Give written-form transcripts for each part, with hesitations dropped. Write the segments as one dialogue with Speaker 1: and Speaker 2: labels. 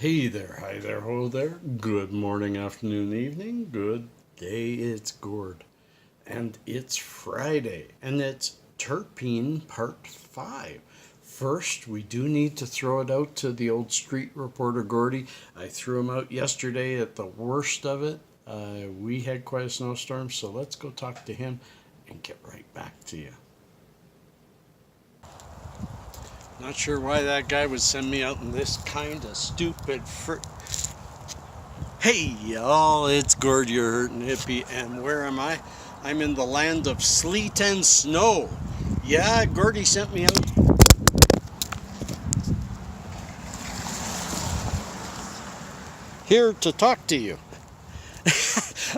Speaker 1: Hey there, hi there, ho there. Good morning, afternoon, evening. Good day. It's Gord. And it's Friday. And it's Terpene Part 5. First, we do need to throw it out to the old street reporter Gordy. I threw him out yesterday at the worst of it. We had quite a snowstorm, so let's go talk to him and get right back to you. Not sure why that guy would send me out in this kind of stupid Hey y'all, it's Gord, your hurtin' hippie, and where am I? I'm in the land of sleet and snow. Yeah, Gordy sent me out here to talk to you.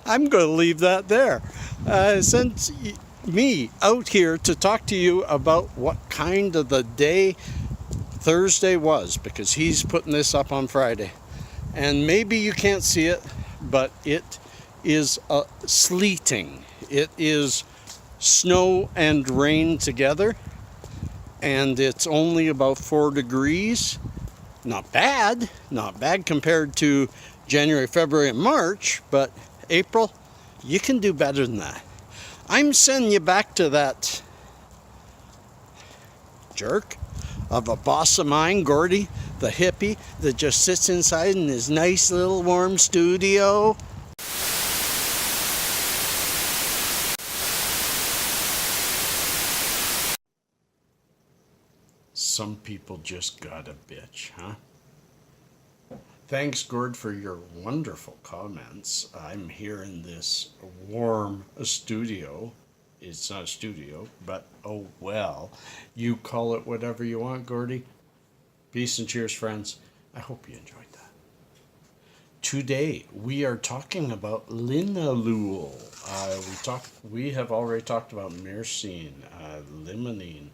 Speaker 1: I'm going to leave that there. Sent me out here to talk to you about what kind of the day Thursday was, because he's putting this up on Friday. And maybe you can't see it, but it is sleeting. It is snow and rain together, and it's only about 4 degrees. Not bad compared to January, February, and March, but April, you can do better than that. I'm sending you back to that jerk of a boss of mine, Gordy, the hippie, that just sits inside in his nice little warm studio. Some people just gotta bitch, huh? Thanks, Gord, for your wonderful comments. I'm here in this warm studio. It's not a studio, but oh well. You call it whatever you want, Gordy. Peace and cheers, friends. I hope you enjoyed that. Today we are talking about Linalool. We have already talked about myrcene, limonene,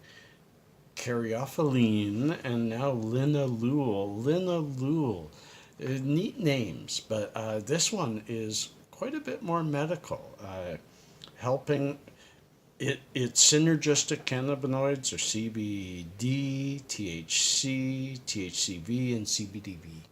Speaker 1: caryophyllene, and now Linalool. Linalool. Neat names, but this one is quite a bit more medical, helping. It's synergistic cannabinoids, or CBD, THC, THCV, and CBDV.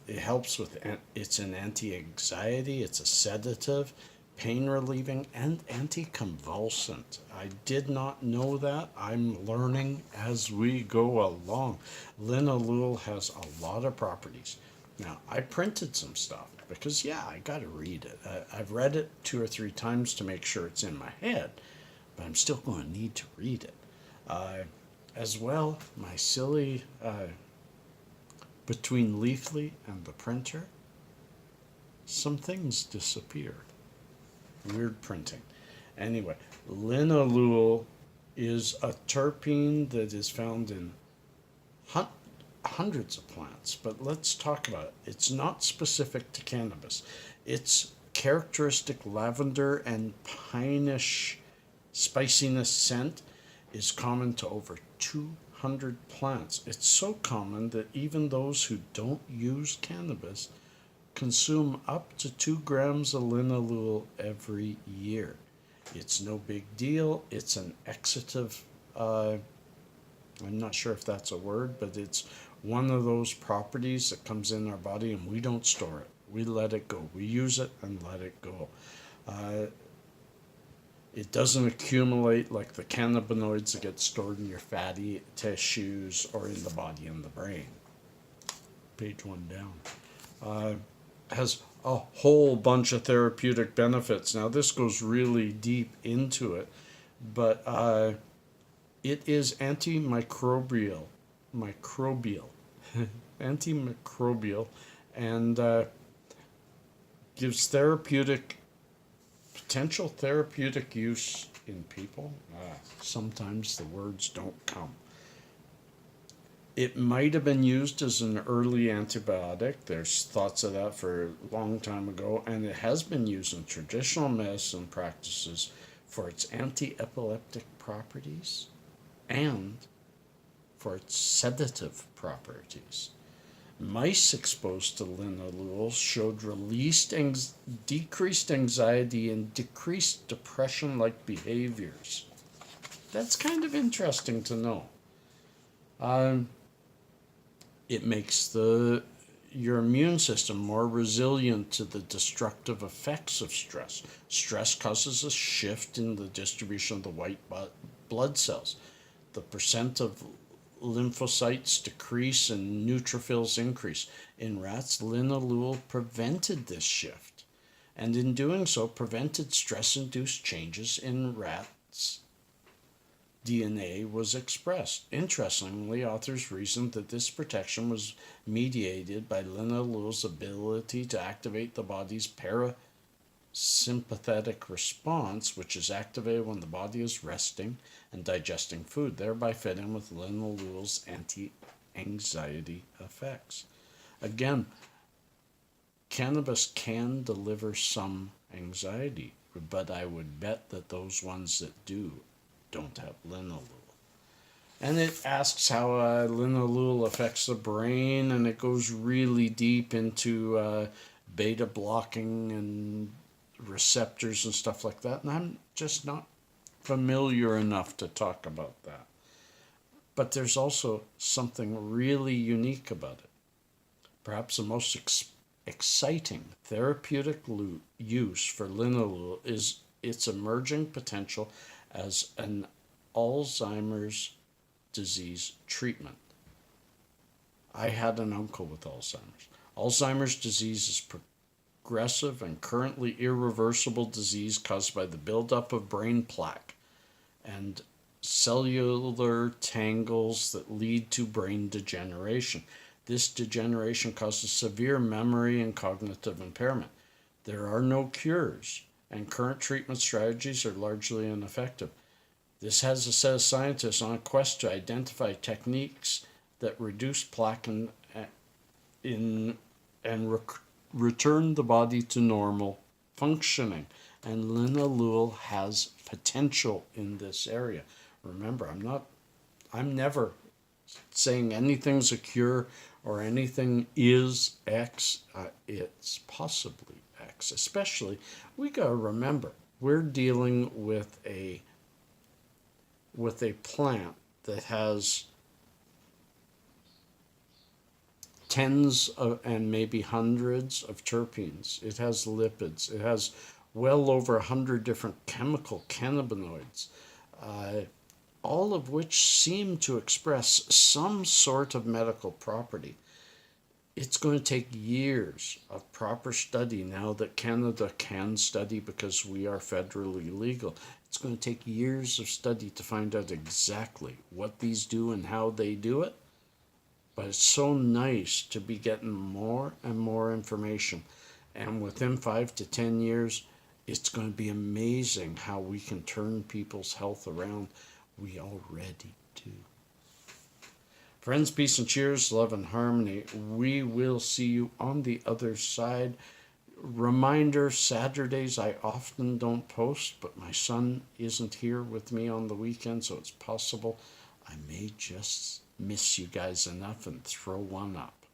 Speaker 1: It helps with, it's an anti-anxiety, it's a sedative, pain relieving, and anticonvulsant. I did not know that. I'm learning as we go along. Linalool has a lot of properties. Now, I printed some stuff because, yeah, I got to read it. I've read it 2 or 3 times to make sure it's in my head, but I'm still going to need to read it. As well, my silly, between Leafly and the printer, some things disappeared. Weird printing. Anyway, Linalool is a terpene that is found in hundreds of plants, but let's talk about it. It's not specific to cannabis. Its characteristic lavender and pineish spiciness scent is common to over 200 plants. It's so common that even those who don't use cannabis consume up to 2 grams of Linalool every year. It's no big deal. It's an excitive, I'm not sure if that's a word, but it's one of those properties that comes in our body and we don't store it. We let it go. We use it and let it go. It doesn't accumulate like the cannabinoids that get stored in your fatty tissues or in the body and the brain. Page 1 down. Has a whole bunch of therapeutic benefits. Now, this goes really deep into it, but it is antimicrobial, antimicrobial, and gives potential therapeutic use in people. Sometimes the words don't come. It might have been used as an early antibiotic. There's thoughts of that for a long time ago, and it has been used in traditional medicine practices for its anti-epileptic properties and for its sedative properties. Mice exposed to Linalool showed decreased anxiety and decreased depression-like behaviors. That's kind of interesting to know. It makes your immune system more resilient to the destructive effects of stress. Stress causes a shift in the distribution of the white blood cells. The percent of lymphocytes decrease and neutrophils increase. In rats, linalool prevented this shift, and in doing so, prevented stress-induced changes in rats' DNA was expressed. Interestingly, authors reasoned that this protection was mediated by linalool's ability to activate the body's parasympathetic response, which is activated when the body is resting and digesting food, thereby fitting with linalool's anti-anxiety effects. Again, cannabis can deliver some anxiety, but I would bet that those ones that don't have linalool. And it asks how linalool affects the brain, and it goes really deep into beta blocking and receptors and stuff like that. And I'm just not familiar enough to talk about that. But there's also something really unique about it. Perhaps the most exciting therapeutic use for linalool is its emerging potential as an Alzheimer's disease treatment. I had an uncle with Alzheimer's. Alzheimer's disease is progressive and currently irreversible disease caused by the buildup of brain plaque and cellular tangles that lead to brain degeneration. This degeneration causes severe memory and cognitive impairment. There are no cures, and current treatment strategies are largely ineffective. This has a set of scientists on a quest to identify techniques that reduce plaque and return the body to normal functioning. And linalool has potential in this area. Remember, I'm never saying anything's a cure or anything is X. It's possibly X. Especially, we gotta remember, we're dealing with a plant that has tens of, and maybe hundreds of terpenes. It has lipids. It has well over 100 different chemical cannabinoids, all of which seem to express some sort of medical property. It's going to take years of proper study now that Canada can study because we are federally legal. It's going to take years of study to find out exactly what these do and how they do it. But it's so nice to be getting more and more information. And within 5 to 10 years, it's going to be amazing how we can turn people's health around. We already do. Friends, peace and cheers, love and harmony. We will see you on the other side. Reminder, Saturdays I often don't post, but my son isn't here with me on the weekend, so it's possible I may just miss you guys enough and throw one up.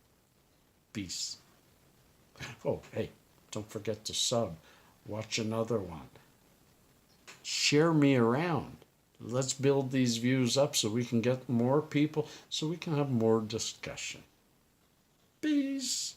Speaker 1: Peace. Oh, hey, don't forget to sub. Watch another one. Share me around. Let's build these views up so we can get more people, so we can have more discussion. Peace.